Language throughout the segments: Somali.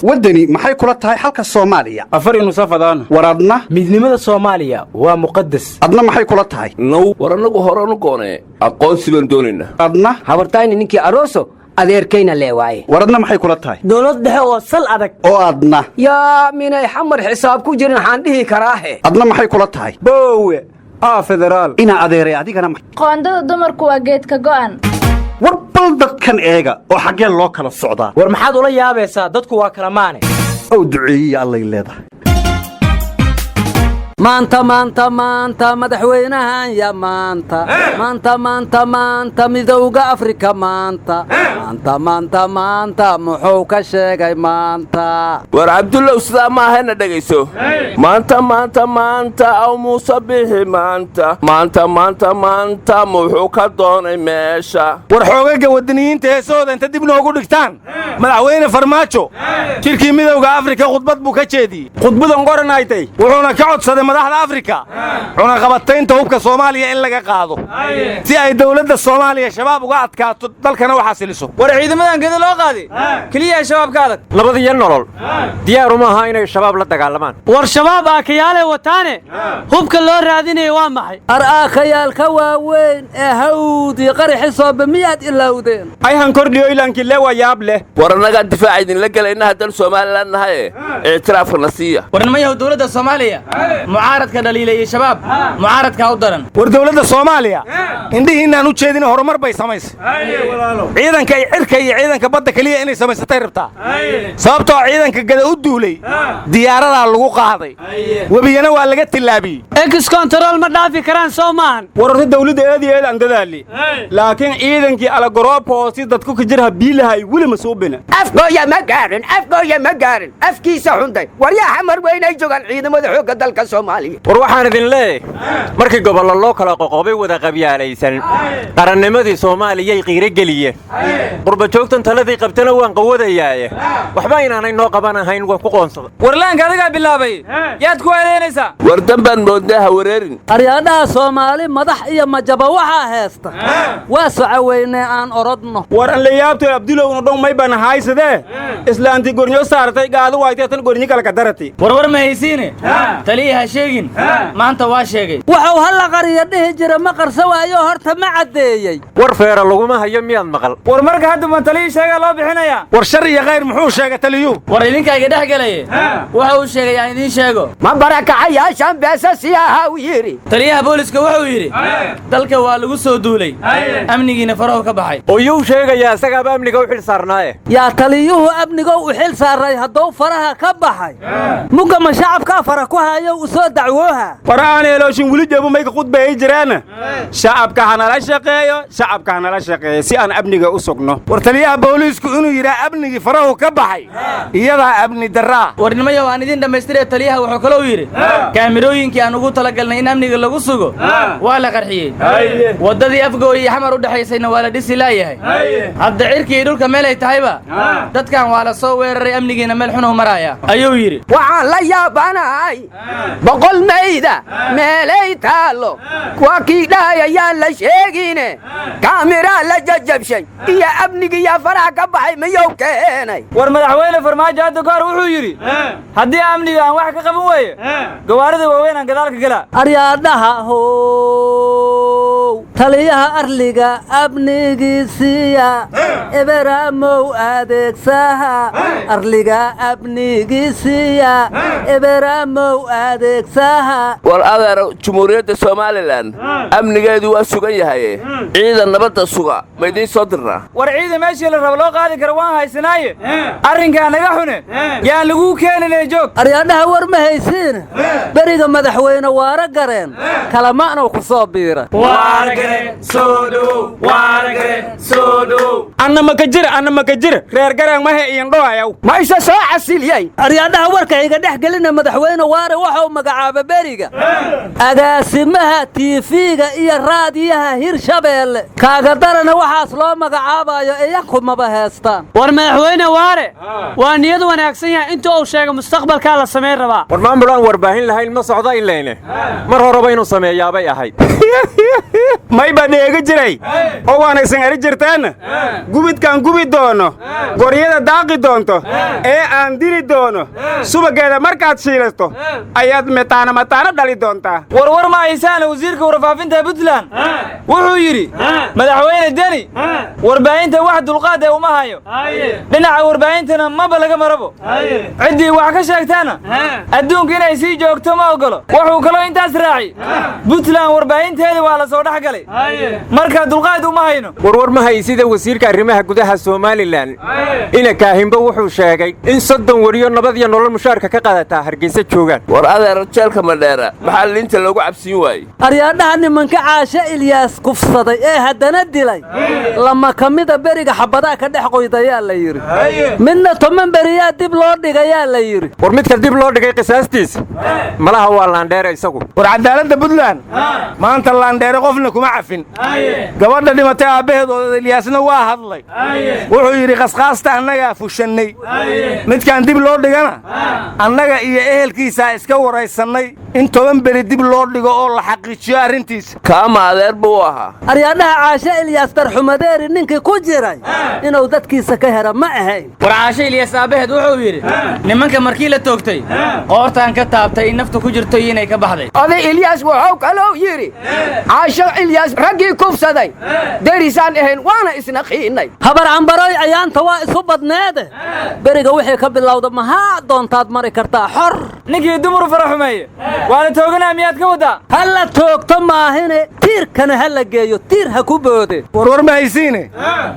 wadani maxay kula tahay halka Soomaaliya afar inuu safadaan waradna midnimada Soomaaliya waa muqaddas adna maxay kula tahay now waranagu horanu goone aqoonsi baan doonayna adna habartayni ninkii arooso adeerkayna leewaaye waradna maxay kula tahay dawlad dhexe oo sal adag oo adna yaa minay xamar xisaab ku jirin waxaan dhihi karaahe adna maxay kula tahay boowe federaal ina adeeray adigana qoondada dumarku waa geedka go'an warbal dadkan eega oo xagee loo kala socdaa war maxaad ula yaabaysaa dadku waa kala maane oo duceeyay allay leedahay maanta madaxweynahan ya maanta midowga Afrika maanta muxuu ka sheegay maanta war Abdullah sida ma ahayna dhageyso maanta aw Muuse bixi maanta muxuu ka doonay meesha war xoogaga wadaniyiinta heesooda inta dib noogu dhigtaan madaxweyne Farmaajo shirkii midowga Afrika khudbad buu ka jeediyay khudbadan qoranaaytay wuxuuna ka codsaday madaxda Afrika una qabataynta hubka Soomaaliya in laga qaado si ay dawladda Soomaaliya shabaab uga adkaato dalkana waxa siliso war ciidamadan geeda loo qaaday kaliya shabaabka adag labadiyan nolol diyaar uma aha inay shabaab la dagaalamaan war shabaab akayaale wataane hubka loo raadinayo waa maxay akayaalka waaweyn ee hawdi qarixi soo bamiyad ilaawdeen ay han kordhiyo ilaankii leewa yaab leh war anaga difaacid la galayna hadan Soomaaliland nahay اعتراف النصية ورنما يهو دولة الصومالية معارض كدليلة يا شباب معارض كهودرن ودولة الصومالية عندي هنا نوتشيدين هرمر باي سميس عيدن كي عركي عيدن كبدك ليه إني سميس تيربتا صابتو عيدن كجد ودولي ديارة لغو قاضي وبينا والجت اللابي إكس كنترول مدافع كران سومان ورد الدولة هذه هذا عند ذلك لكن عيدن كي على جراب بوسيط دتكو كجرها بيلها يقول مسوبنا أفكو يا مقارن أفكيس حندي وريا حمر وين يجوا العيد مدحوك دلك الصومالي وروحان ذن ليه مركي قبل الله كلا قوقبي وذا قبيا ليسن قرن مدي صومالي يغير جليه قرب جوكتن ثلاثي قبتنا وان قوة يايه وحباين أنا إنه قبنا هين وقوقنص ورلان كذا بالله بي يا تكو علينا وردن بن مودها وريرن أريانا صومالي مدح يا مجبوعها هستا واسع وين أن أردنا ورن ليابتو عبدالله ونضم ما يبان هاي سده إسلامتي قرنيو سارتي قاعدوا وايتي أتن قرني كلا كدرتي ورور ما هيسيني تليها شيء ما أنت واشيء وحو هلا قرية هجرة مقر سوا يو هرت ما عدي ورفير اللغمة هي ميان مقل ورمرك هاد ما تلي شيء الله بحنايا ورشري غير محوش شيء تليو ورينك هاي قدح قلي وحو شيء يعني دين شيء ما بركة عياشان بأساسيها ويري تليها بوليسك وحو يري دلك والو سودولي أمني نفروه كبحي ويو شيء يا سقاب أمني وحل صارناه يا تليوه أمني وحل صارناه هدو فرها كبحي مقا ما شعب كافركوها يو سود دعوها فراني لو شن ولد أبو ما يقود بيجرانا شعب كهنا لا شقيه شعب كهنا لا شقيه سي أنا أبني أسقنا ورتليها بوليسك إنه يرى أبني فروه كبحي يلا أبني درا ورنما يواني دين دمستري تليها وحكلو يري كاميروين كي أنا قلت لك إن أمني قال له قصقو ولا قرحيه وددي أفقو يحمر ودحي سينا ولا ديسي لا يهي عبد عيرك يدور كمال يتهيبا دد كان ولا صور أمني جينا ملحونه مرايا أيو يري وعن لا ياباناي بقول ميدا ميلي تالو وكيدا يا لا شيغينه كاميرا لا ججب شيء يا ابني يا فرح كبحي ميو كeenay war madaxweyne farmaajo hadda gaar wuxuu yiri hadii amniga aan wax ka qaban weeyo gawaarida waaweyn aan gadaalka gala aryaadaha ho taliyaha arliga abnigiisiya eberamow adeegsaha arliga abnigiisiya eberamow adeegsaha war adeer jumhuuriyadda Soomaaliland amnigeedu waa sugan yahay ciidan nabadda suga ma idin soo dirnaa war ciidan meeshii la rabo loo qaadi karo waan haysanaaye arrinka naga xune yaa lagu keenay joog aryaadaha war ma haysiin bariga madaxweyne waara gareen kala maana ku soo biira waara gareen soodo anna ma ka jira reer gareen ma hay indhooyaw ma isa soo casiliyay aryaadaha warka iga dhex gelina madaxweyne waara waxa uu magacaaba bariga agaasimaha TV-ga iyo raadiyaha Hirshabeelle kaaga darana waxaas loo magacaabayo iyakumaba heestaan war madaxweyne waare waa niyad wanaagsan yahay inta uu sheego mustaqbalka la sameey rabaa war maamulaan warbaahin lahayn ma socdo in leene mar horeba inuu sameeyaabay ahayd may baa dheega jiray oo waana isan eri jirteen gubidkaan gubi doono goryada daaqi doonto ee aan dili doono subageeda markaad shiilato ayaad mataana dhali doontaa warwar ma haysaana wasiirka warfaafinta Puntland wuxuu yidhi madaxweyne Deni warbaahinta wax dulqaad ah uma hayo dhinaca warbaahintana maba laga marabo ciddii wax ka sheegtana adduunka inay sii joogto ma ogolo wuxuu kaloo intaas raaci Puntland warbaahinteeda waa la soo dhaxgalay marka dulqaad uma hayno warwar ma haysida wasiirka arrimaha gudaha Soomaaliland ina kaahinba wuxuu sheegay in 30 wariyo nabad iyo nolol mushaarka ka qaadata Hargeysa joogan war adeer jeelka Madheera maxaa linta lagu cabsin waayay aryaadhaha nimanka caasha Ilyas kufsaday ee haddana dilay lama kamida beriga xabada ka dhex qoydayaa la yiri midna 10 beriyaa dib loo dhigayaa la yiri war midka dib loo dhigay qisaastiisa malaha waa laandheer isagu war cadaaladda Puntland maanta laandheer qofna kuma cafin gabadha dhimatay aabaheed oo Ilyasna waa hadlay wuxuu yiri qasqaasta annaga fushanay midkaan dib loo dhigana annaga iyo ehelkiisa iska waraysanay in 10 beri dib loo dhigo oo la xaqiijiyo arintiisa kaama adeer buu ahaa aryaadhaha caasha Ilyas tarxumadeeri ninkii ku jiray inuu dadkiisa ka hera ma ahayn war caasha Ilyas aabaheed wuxuu yiri nimanka markii la toogtay qoortaan ka taabtay in naftu ku jirto inay ka baxday oday Ilyas wuxuu kaloo yiri caasha Ilyas ragii kufsaday derisaan ahayn waana isna qiinay habar cambaroy ayaanta waa isu badneede beriga wixii ka bilowda maxaa doontaad mari kartaa xor ninkii dumar faraxumeeye waa la tooganaa miyaad ka wadaa halla toogto maahine tiirkana halla geeyo tiir ha ku boode warwar ma haysiine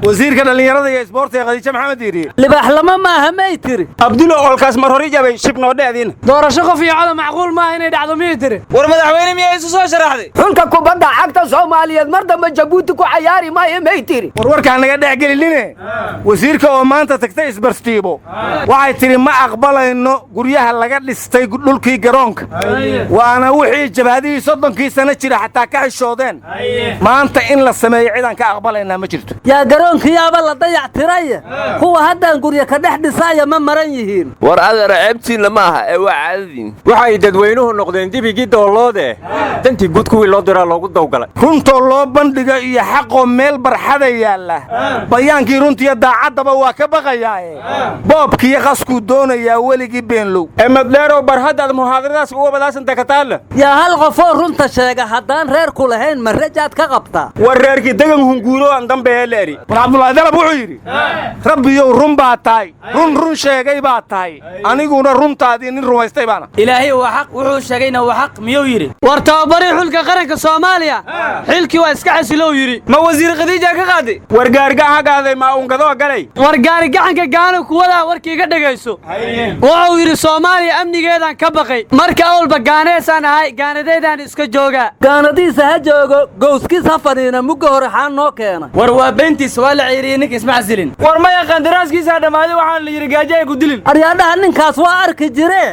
wasiirka dhalinyarada iyo isboortiga Khadiija Maxamed Diiriye libax lama maaha may tiri abdulo olkaas mar hore jabay shibnoo dheedin doorasho qof iyo cod macquul ma inay dhacdo miyay tiri war madaxweyne miyaa isu soo sharaxday xulka kubadda cagta Soomaaliyeed mar dambe Jabuuti ku ciyaari maayo may tiri warwarka naga dhex gelinine wasiirka oo maanta tagtay isbarstiibo waxay tiri ma aqbalayno guryaha laga dhistay dhulkii garoonka waana wixii jabhadii 30 sano jira xataa ka xishoodeen maanta in la sameeyo ciidan ka aqbalayna ma jirto yaa garoonkiyaaba la dayac tiraya kuwa haddaan guryo ka dhex dhisaya ma maran yihiin war adeer ceebtiina ma aha ee waa caadadiin waxay dadweynuhu noqdeen dibigii dooloode dantii guud kuwii loo diraa loogu dawgalay runtoo loo bandhiga iyo xaqoo meel barxada yaala bayaankii runtiya daacadaba waa ka baqayaaye boobkiiyo qasku doonayaa weligii beenlow emadleerow barhadaad muhaadaradaas uga badaasan takataala yaa hal qofoo runta sheega haddaan reer ku lahayn ma rajaad ka qabtaa war reerkii degan hunguuro aan dambeeye leeri war Cabdullaahi Dalab wuxuu yidhi rabbiyow run baa tahay run sheegay baa tahay aniguna runtaadii nin rumaystay baana ilaahay waa xaq wuxuu sheegayna waa xaq miyuu yidhi war tababari xulka qaranka Soomaaliya xilkii waa iska xasilow yidhi ma wasiir Khadiija ka qaaday war gaarigacan qaaday ma uun gadoo galay war gaarigacanka gaano kuwada warkii ka dhagayso wuxuu yidhi Soomaaliya amnigeedan ka baqay marka awlba gaaneesaan ahay gaanadeedan iska jooga gaanadiisa ha joogo gowskiis ha fadhiina mugga hore xaan noo keena war waa beentiis waa la ciiriyay ninka isma xasilin war ma yaqaan daraaskiisa dhamaaday waxaan la yiri gaajo ay ku dilin aryaadhaha ninkaas waa arki jire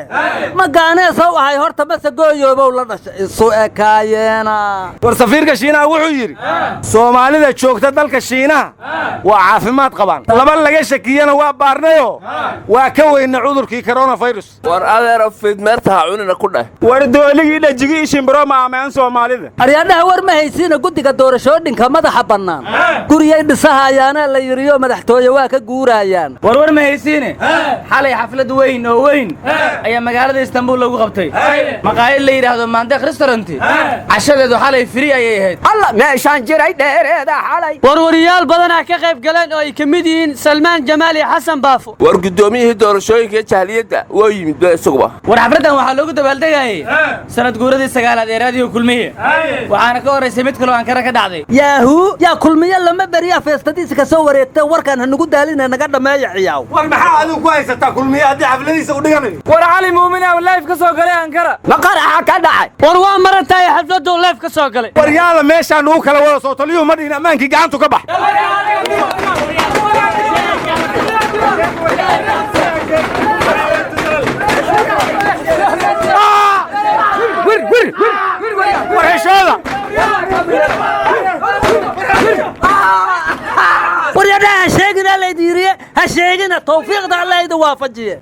ma gaaneesa u ahay horta mase gooyoobow la dhashay isu ekaayeena war safiirka Shiinaha wuxuu yiri Soomaalida joogta dalka Shiinaha waa caafimaad qabaan laba laga shakiyana waa baarnayo waa ka weyna cudurkii coronavirus war adeer fidmeerta cunina ku dhahay war dooligii dhajigi shimbiro ma ameen Soomaalida aryaadhaha war ma haysiina guddiga doorashooyinka madaxa bannaan guriyay dhisahayaana la yiriyo madaxtooye waa ka guurayaan war ma haysiine xalay xaflad weyn oo weyn ayaa magaalada Istanbul lagu qabtay maqaayad la yiraahdo Mandaq restaurant cashadeedu xalay free ayay ahayd alla meeshaan jiray dheereeda xalay warwariyaal badan ka qayb galeen oo ay kamid yihiin Salmaan Jamaali Xasan Baafo war gudoomiyihii doorashooyinka jahliyada waa yimid isaguba war xafladan waxa loogu dabaaldegayay sanad guuradii 9aad ee raadiyo kulmiye waxaana ka horeysay mid kale oo aan kara ka dhacday yaahu yaa kulmiye lama bariya feestadiisa ka soo wareegtay warkan hanagu daalina naga dhameeyo ciyaaw war maxaa adigu ku haysataa kulmiye hadii xafladiisa u dhiganayo war cali muumin oo live ka soo galay ankara ma qaraxa ka dhacay war waa marantaay xafladu live ka soo galay war yaala meeshaan uu kala wada soo taliyuu ma dhihin amaankii gacantu ka bax war yadhaa sheegina la diiriye ha sheegina tawfiiqda Allah idu waafajiye